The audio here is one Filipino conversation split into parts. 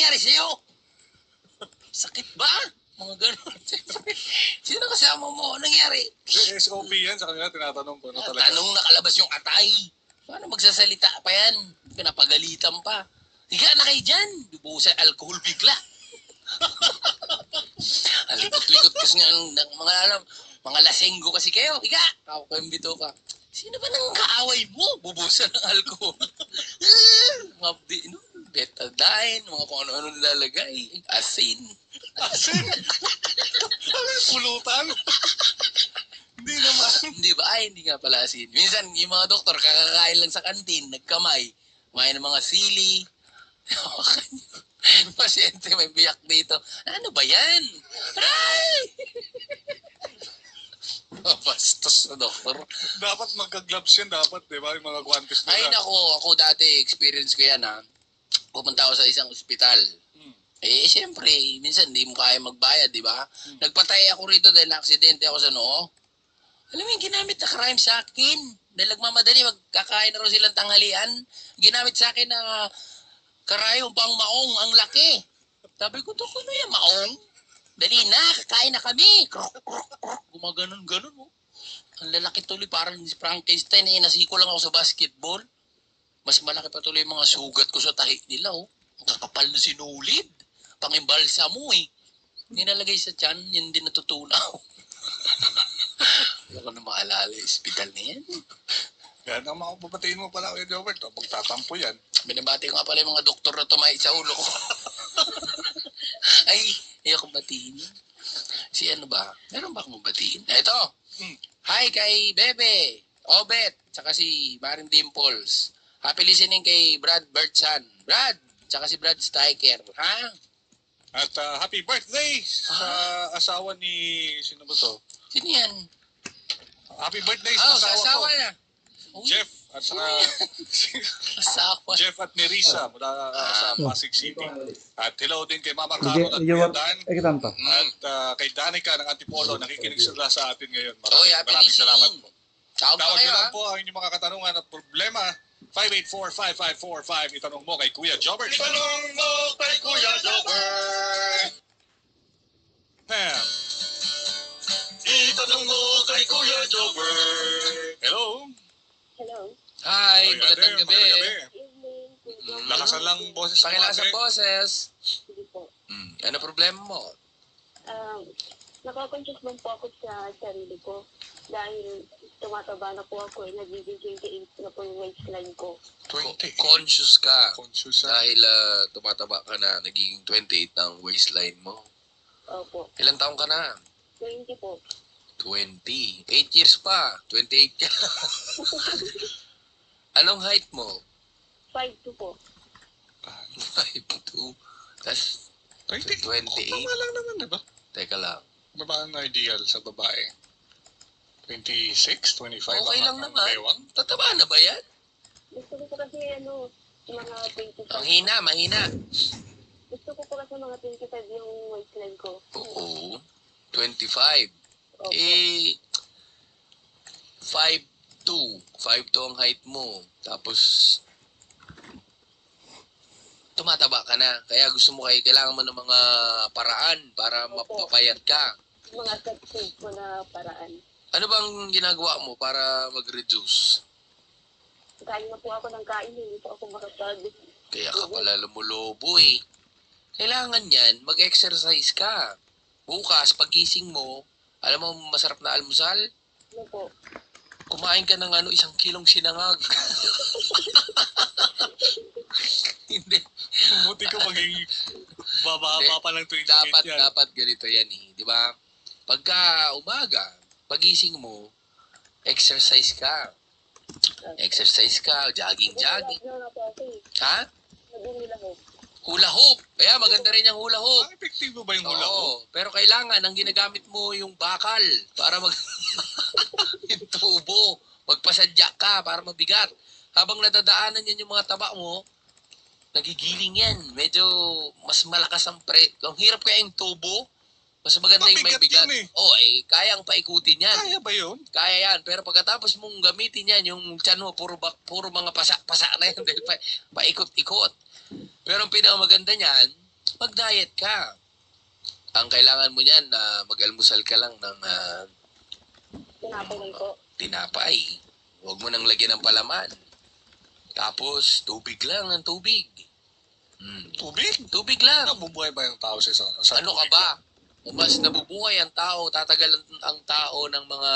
nangyari sa'yo? Sakit ba? Mga ganun. Sino kasama mo? Anong nangyari? SOP yan, sa kanila tinatanong ko. Ano talaga? Tanong nakalabas yung atay. Paano magsasalita pa yan? Pinapagalitan pa. Higa na kayo dyan. Dubusan alcohol bigla. Alikot-likot kasi nga ng mga lasenggo kasi kayo. Higa! Kakambito ka. Sino ba nang kaaway mo? Bubusan ng alcohol. Mga betadine, mga kung ano-ano nilalagay. Asin. Asin? Pulutan? Hindi naman. Hindi ba? Ay, hindi nga pala asin. Minsan, yung mga doktor, kakakain lang sa kantin, nagkamay. Kumain ng mga sili. Yung pasyente may biyak dito. Ano ba yan? Ay! Bastos na doktor. Dapat magka-gloves yan, dapat, di ba? Yung mga guantes nila. Ay, ako dati, experience ko yan, ha. Pupunta ako sa isang ospital. Eh, siyempre, minsan hindi mo kaya magbayad, di ba? Nagpatay ako rito dahil na-aksidente ako sa noo. Alam mo yung ginamit na crime sa akin. Dahil nagmamadali, magkakain na rin silang tanghalian. Ginamit sa akin na karayong pang maong, ang laki. Sabi ko, ano yan, maong? Dali na, kakain na kami. Gumaganon-ganon, oh. Ang lalaki tuloy, parang si Frankenstein, eh, nasiko lang ako sa basketball. Mas malaki pa tuloy yung mga sugat ko sa tahi nila, oh. Ang kakapal na sinulid. Pangimbalsa mo, eh. Ninalagay sa tiyan, yun din natutunaw. Wala ko na maalala yung hospital na yan. Yan ang mga papatiin mo pala, Kuya Jobert. Pagtatampo yan. Binabati ko nga pala yung mga doktor na tumay sa ulo ko. Ay, ayoko batiin. Si ano ba? Meron ba akong batiin? Ito. Hi kay Bebe, Obet, tsaka si Marin Dimples. Happy listening kay Brad Bertsan. Brad, tsaka si Brad Steiker. Ha? At happy birthday sa asawa ni... Sino ba to? Sino yan? Happy birthday sa Sa asawa asawa ko. na. Uy, Jeff at saka asawa. Jeff at Nerissa mula sa Pasig City. At hello din kay Mama Carol at Kuya Dan. At kay Danica ng Antipolo, nakikinig sila sa atin ngayon. Maraming salamat po. Tawag Tawag kayo, nyo lang po ang inyong mga katanungan at problema. 584-5545. Itanong mo kay Kuya Jobert. Itanong mo kay Kuya Jobert. Ma'am. Itanong mo kay Kuya Jobert. Hello. Hello. Hi, magandang gabi. Evening. Lakasan lang boses. Pakilasan boses. Sige po. Ano problema mo? Nakakonscious lang po ako sa sarili ko. Dahil tumataba na po ako, nagiging 28 na po yung waistline ko. 20. Conscious ka. Conscious ha? Dahil tumataba ka na, nagiging 28 ang waistline mo. Opo. Ilang taong ka na? 20 po. 20. 8 years pa. 28 ka. Anong height mo? 5'2 po. 5'2". That's 20. 28. Tama lang naman, di ba? Teka lang. Babae na ideal sa babae. 26, 25. Okay lang ang naman. bewang. Tataba na ba yan? Gusto ko po kasi mga 25. Ang hina, mahina. Gusto ko po kasi mga 25 yung waistline ko. Oo. 25. Opo. Eh, 5'2". 5'2" ang height mo. Tapos, tumataba ka na. Kaya gusto mo kailangan mo ng mga paraan para mapapayat ka. Mga set ko na paraan. Ano bang ginagawa mo para mag-reduce? Kain na po ako ng kain, hindi po ako makapag. Kaya ka pala lumulobo eh. Kailangan yan, mag-exercise ka. Bukas, pagising mo, alam mo masarap na almusal? Ano po? Kumain ka ng 1 kilong sinangag. Hindi. Buti ko maging bababa pa ng 28 yan. Dapat ganito yan eh. Di ba? Pagka umaga, pagising mo, exercise ka. Exercise ka, jogging. Ha? Nagumila ko. Hula hoop. Kaya maganda rin yung hula hoop. Ang epektibo ba yung hula ko? Oo, pero kailangan ang ginagamit mo yung bakal para yung tubo. Magpasadya ka para mabigat. Habang nadadaanan yan yung mga taba mo, nagigiling yan. Medyo mas malakas ang ang hirap kaya yung tubo. Mas maganda yung may Mabigat bigat. yun eh. Oo, kayang paikutin yan. Kaya ba yun? Kaya yan. Pero pagkatapos mong gamitin yan, yung tiyan mo, puro mga pasa na yan dahil paikot-ikot. Pero ang pinakamaganda niyan, mag-diet ka. Ang kailangan mo niyan, mag-almusal ka lang ng Tinapay po. tinapay. Huwag mo nang lagyan ng palaman. Tapos, tubig lang ng tubig. Tubig? Tubig lang. Nabubuhay ba yung tao sa Ano ka tubig? ba? Mas nabubuhay ang tao, tatagal ang tao ng mga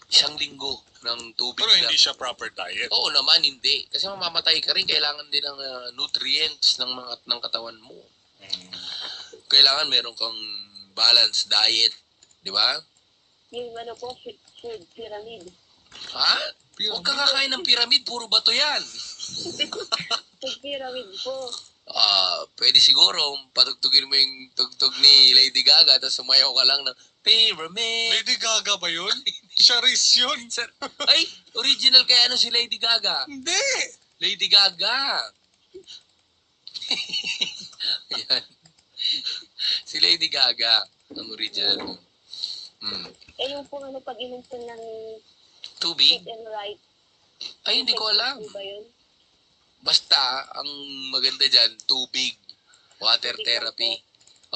1 linggo ng tubig Pero lang. hindi siya proper diet. Oo naman, hindi. Kasi mamamatay ka rin, kailangan din ng nutrients ng katawan mo. Kailangan meron kang balanced diet. Di ba? Yung ano po, food pyramid. Ha? Huwag kang kakain ng pyramid, puro bato yan. Food pyramid po. Pwede siguro, patugtugin mo yung tugtog ni Lady Gaga, tapos sumayaw ka lang ng pyramid. Lady Gaga ba yun? Charis yun. Sir, ay, original kaya ano si Lady Gaga? Hindi. Lady Gaga. Ayan. Si Lady Gaga, ang original. Yung po ano, pag-inom po ng Tubig? fit and right. Ay, hindi ko alam. Ano ba yun? Basta, ang maganda dyan, tubig. Water therapy.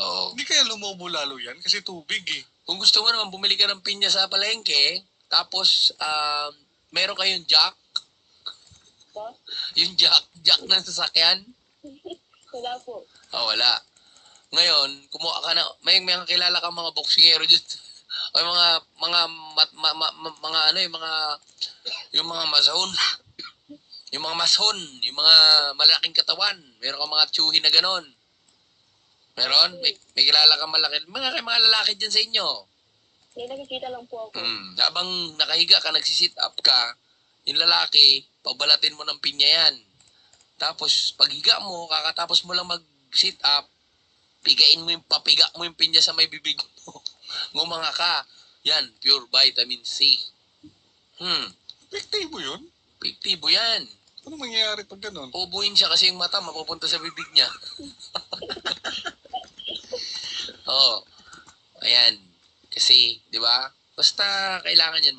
Oo. Hindi kaya lumobo lalo yan kasi tubig eh. Kung gusto mo naman, bumili ka ng pinya sa palengke, tapos, meron kayong jack. Po? Yung jack ng sasakyan. Wala po. Wala. Ngayon, kumuha ka na, may kilala kang mga boksingero dyan. O yung yung mga masahon. Yung mga mashon, yung mga malaking katawan. Meron kang mga tsuhin na ganon. Meron? May kilala kang malaki. Mga lalaki dyan sa inyo. May nakikita lang po ako. Habang nakahiga ka, nagsisit up ka, yung lalaki, pabalatin mo ng pinya yan. Tapos, paghiga mo, kakatapos mo lang mag-sit up, papiga mo yung pinya sa may bibig mo. Ngumanga ka. Yan, pure vitamin C. Epektibo yun? Epektibo yan. Ano mangyayari pag ganun? Ubuin siya kasi yung mata mapupunta sa bibig niya. Oo. Ayan. Kasi, di ba? Basta kailangan yan